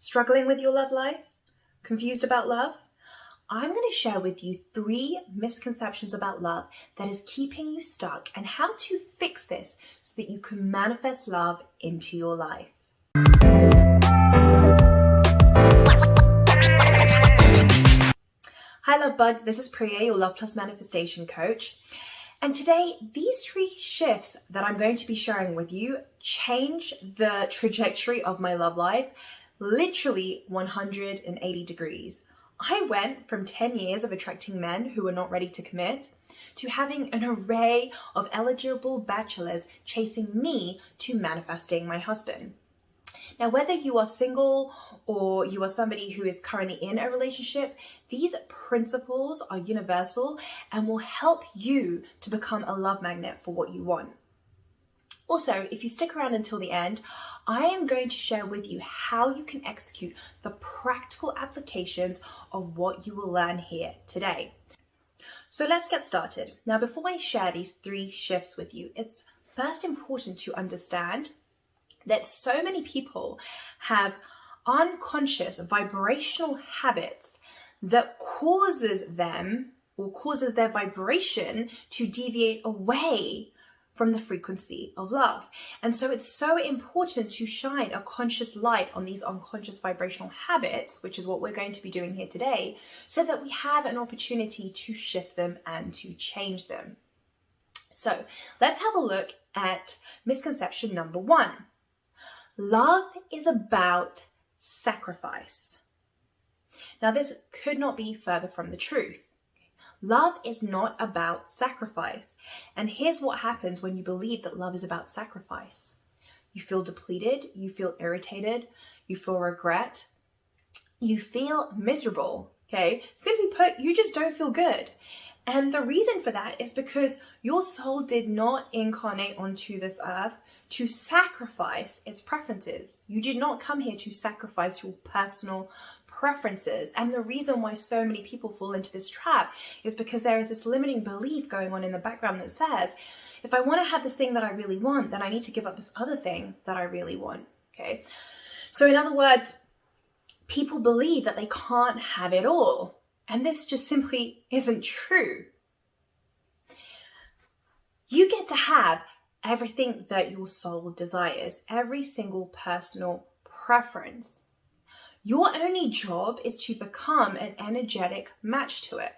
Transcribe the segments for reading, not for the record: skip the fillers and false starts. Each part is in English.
Struggling with your love life? Confused about love? I'm going to share with you 3 misconceptions about love that is keeping you stuck and how to fix this so that you can manifest love into your life. Hi Love Bug, this is Priya, your Love Plus Manifestation Coach. And today, these 3 shifts that I'm going to be sharing with you change the trajectory of my love life literally 180 degrees. I went from 10 years of attracting men who were not ready to commit to having an array of eligible bachelors chasing me to manifesting my husband. Now, whether you are single or you are somebody who is currently in a relationship, these principles are universal and will help you to become a love magnet for what you want. Also, if you stick around until the end, I am going to share with you how you can execute the practical applications of what you will learn here today. So let's get started. Now, before I share these 3 shifts with you, it's first important to understand that so many people have unconscious vibrational habits that causes them or causes their vibration to deviate away from the frequency of love. And so it's so important to shine a conscious light on these unconscious vibrational habits, which is what we're going to be doing here today, so that we have an opportunity to shift them and to change them. So let's have a look at misconception number 1. Love is about sacrifice. Now, this could not be further from the truth. Love is not about sacrifice. And here's what happens when you believe that love is about sacrifice. You feel depleted, you feel irritated, you feel regret, you feel miserable, okay? Simply put, you just don't feel good. And the reason for that is because your soul did not incarnate onto this earth to sacrifice its preferences. You did not come here to sacrifice your personal preferences. And the reason why so many people fall into this trap is because there is this limiting belief going on in the background that says, if I want to have this thing that I really want, then I need to give up this other thing that I really want, okay? So in other words, people believe that they can't have it all. And this just simply isn't true. You get to have everything that your soul desires, every single personal preference. Your only job is to become an energetic match to it.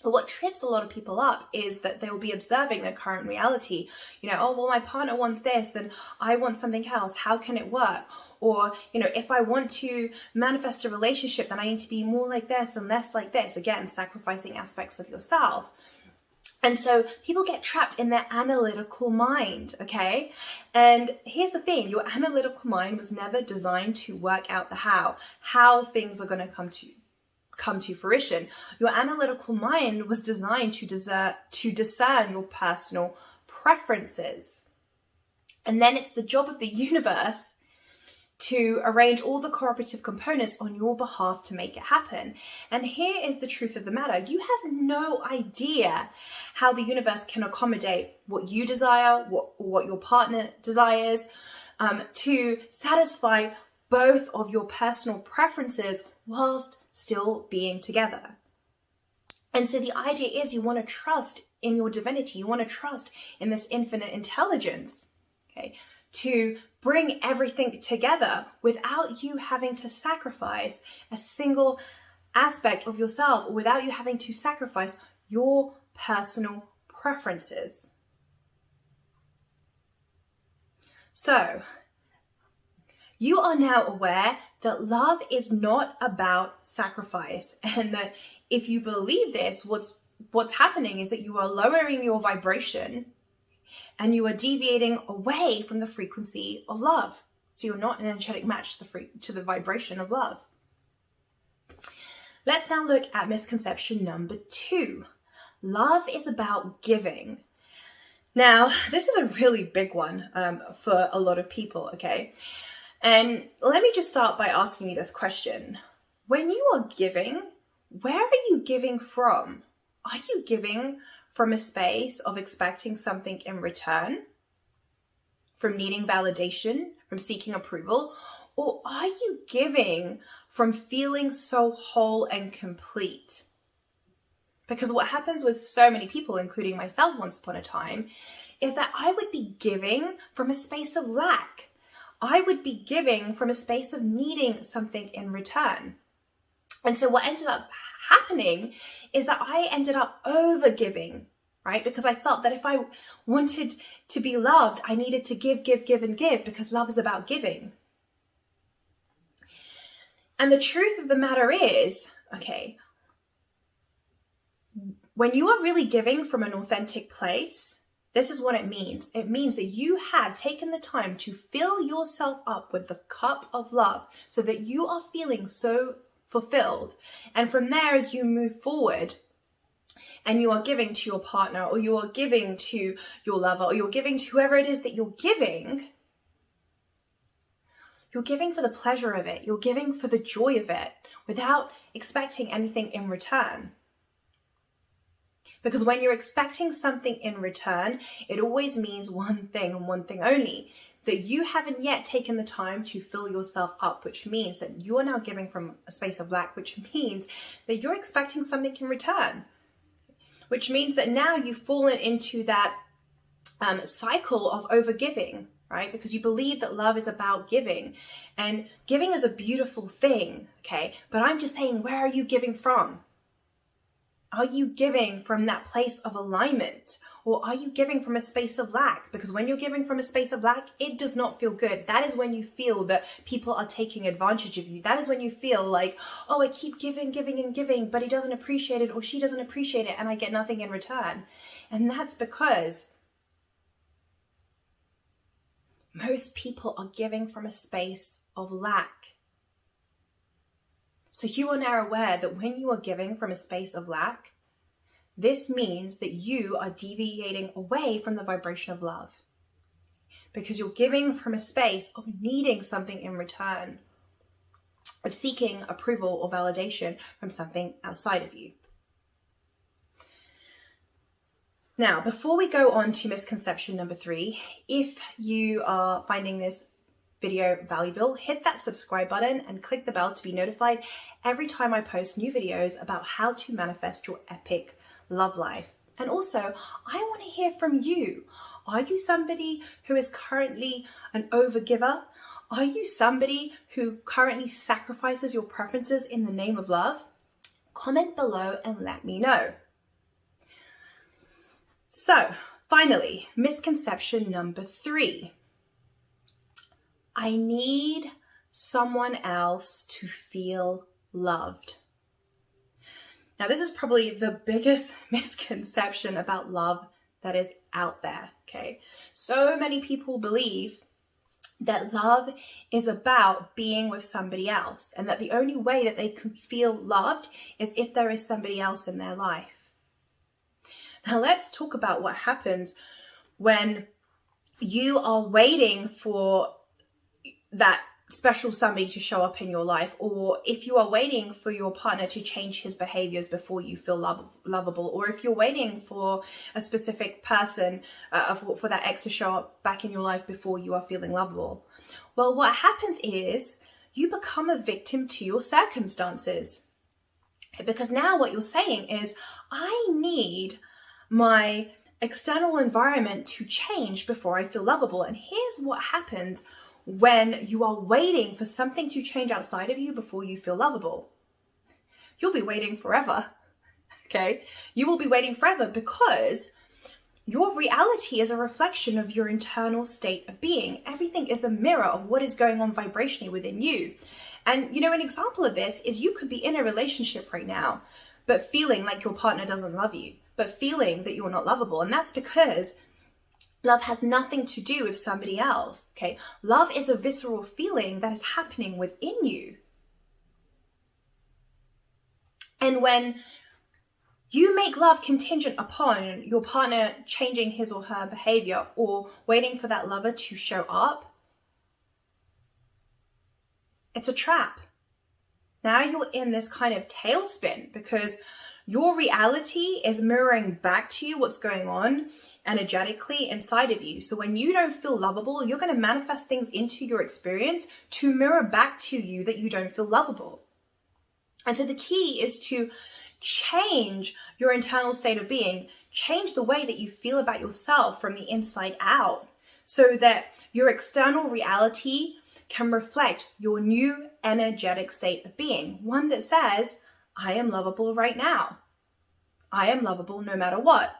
But what trips a lot of people up is that they will be observing their current reality. Oh, well, my partner wants this and I want something else. How can it work? Or, if I want to manifest a relationship, then I need to be more like this and less like this. Again, sacrificing aspects of yourself. And so people get trapped in their analytical mind, okay? And here's the thing, your analytical mind was never designed to work out the how things are going to come to fruition. Your analytical mind was designed to discern your personal preferences. And then it's the job of the universe to arrange all the cooperative components on your behalf to make it happen. And here is the truth of the matter. You have no idea how the universe can accommodate what you desire, what your partner desires, to satisfy both of your personal preferences whilst still being together. And so the idea is you want to trust in your divinity. You want to trust in this infinite intelligence, okay, to bring everything together without you having to sacrifice a single aspect of yourself, or without you having to sacrifice your personal preferences. So, you are now aware that love is not about sacrifice, and that if you believe this, what's happening is that you are lowering your vibration and you are deviating away from the frequency of love. So you're not an energetic match to the vibration of love. Let's now look at misconception number 2. Love is about giving. Now, this is a really big one for a lot of people, okay? And let me just start by asking you this question. When you are giving, where are you giving from? Are you giving from a space of expecting something in return? From needing validation, from seeking approval? Or are you giving from feeling so whole and complete? Because what happens with so many people, including myself once upon a time, is that I would be giving from a space of lack. I would be giving from a space of needing something in return. And so what ended up happening is that I ended up over giving, right? Because I felt that if I wanted to be loved, I needed to give, and give, because love is about giving. And the truth of the matter is, okay, when you are really giving from an authentic place, this is what it means. It means that you had taken the time to fill yourself up with the cup of love so that you are feeling so fulfilled. And from there, as you move forward and you are giving to your partner, or you are giving to your lover, or you're giving to whoever it is that you're giving for the pleasure of it. You're giving for the joy of it without expecting anything in return. Because when you're expecting something in return, it always means one thing and one thing only, that you haven't yet taken the time to fill yourself up, which means that you are now giving from a space of lack, which means that you're expecting something in return, which means that now you've fallen into that cycle of overgiving, right? Because you believe that love is about giving, and giving is a beautiful thing, okay? But I'm just saying, where are you giving from? Are you giving from that place of alignment, or are you giving from a space of lack? Because when you're giving from a space of lack, it does not feel good. That is when you feel that people are taking advantage of you. That is when you feel like, oh, I keep giving, but he doesn't appreciate it or she doesn't appreciate it and I get nothing in return. And that's because most people are giving from a space of lack. So you are now aware that when you are giving from a space of lack, this means that you are deviating away from the vibration of love, because you're giving from a space of needing something in return, of seeking approval or validation from something outside of you. Now, before we go on to misconception number 3, if you are finding this video valuable, hit that subscribe button and click the bell to be notified every time I post new videos about how to manifest your epic love life. And also, I want to hear from you. Are you somebody who is currently an overgiver? Are you somebody who currently sacrifices your preferences in the name of love? Comment below and let me know. So, finally, misconception number 3. I need someone else to feel loved. Now, this is probably the biggest misconception about love that is out there, okay? So many people believe that love is about being with somebody else, and that the only way that they can feel loved is if there is somebody else in their life. Now, let's talk about what happens when you are waiting for that special somebody to show up in your life, or if you are waiting for your partner to change his behaviors before you feel lovable, or if you're waiting for a specific person, for that ex to show up back in your life before you are feeling lovable. Well, what happens is you become a victim to your circumstances. Because now what you're saying is, I need my external environment to change before I feel lovable. And here's what happens when you are waiting for something to change outside of you before you feel lovable. You'll be waiting forever, okay? You will be waiting forever, because your reality is a reflection of your internal state of being. Everything is a mirror of what is going on vibrationally within you. And an example of this is you could be in a relationship right now, but feeling like your partner doesn't love you, but feeling that you're not lovable. And that's because love has nothing to do with somebody else, okay? Love is a visceral feeling that is happening within you. And when you make love contingent upon your partner changing his or her behavior, or waiting for that lover to show up, it's a trap. Now you're in this kind of tailspin, because Your reality is mirroring back to you what's going on energetically inside of you. So when you don't feel lovable, you're going to manifest things into your experience to mirror back to you that you don't feel lovable. And so the key is to change your internal state of being, change the way that you feel about yourself from the inside out, so that your external reality can reflect your new energetic state of being, one that says, I am lovable right now. I am lovable no matter what.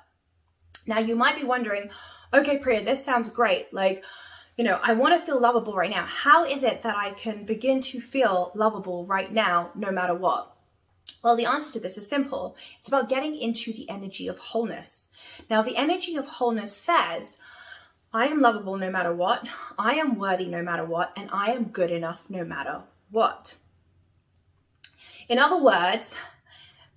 Now you might be wondering, okay, Priya, this sounds great. Like, I want to feel lovable right now. How is it that I can begin to feel lovable right now, no matter what? Well, the answer to this is simple. It's about getting into the energy of wholeness. Now, the energy of wholeness says, I am lovable no matter what, I am worthy no matter what, and I am good enough no matter what. In other words,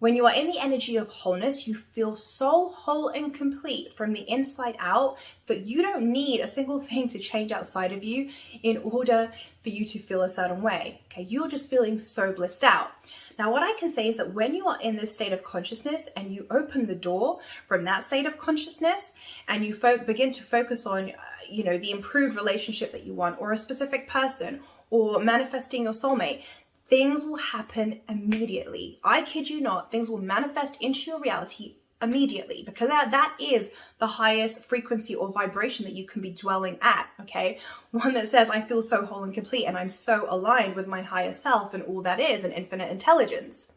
when you are in the energy of wholeness, you feel so whole and complete from the inside out that you don't need a single thing to change outside of you in order for you to feel a certain way. Okay, you're just feeling so blissed out. Now, what I can say is that when you are in this state of consciousness and you open the door from that state of consciousness and you begin to focus on, the improved relationship that you want, or a specific person, or manifesting your soulmate, things will happen immediately. I kid you not, things will manifest into your reality immediately, because that is the highest frequency or vibration that you can be dwelling at, okay? One that says, I feel so whole and complete and I'm so aligned with my higher self and all that is, and infinite intelligence.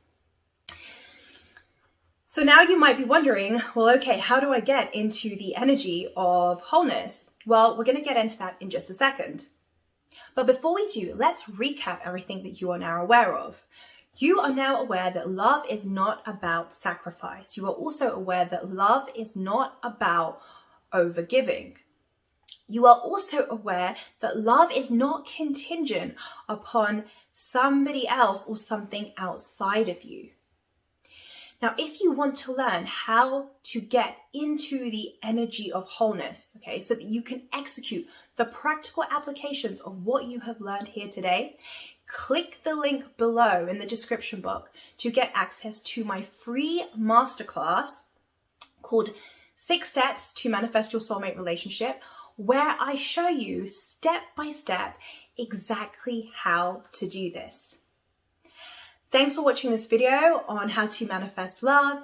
So now you might be wondering, well, okay, how do I get into the energy of wholeness? Well, we're going to get into that in just a second. But before we do, let's recap everything that you are now aware of. You are now aware that love is not about sacrifice. You are also aware that love is not about overgiving. You are also aware that love is not contingent upon somebody else or something outside of you. Now, if you want to learn how to get into the energy of wholeness, okay, so that you can execute the practical applications of what you have learned here today, click the link below in the description box to get access to my free masterclass called 6 Steps to Manifest Your Soulmate Relationship, where I show you step by step exactly how to do this. Thanks for watching this video on how to manifest love.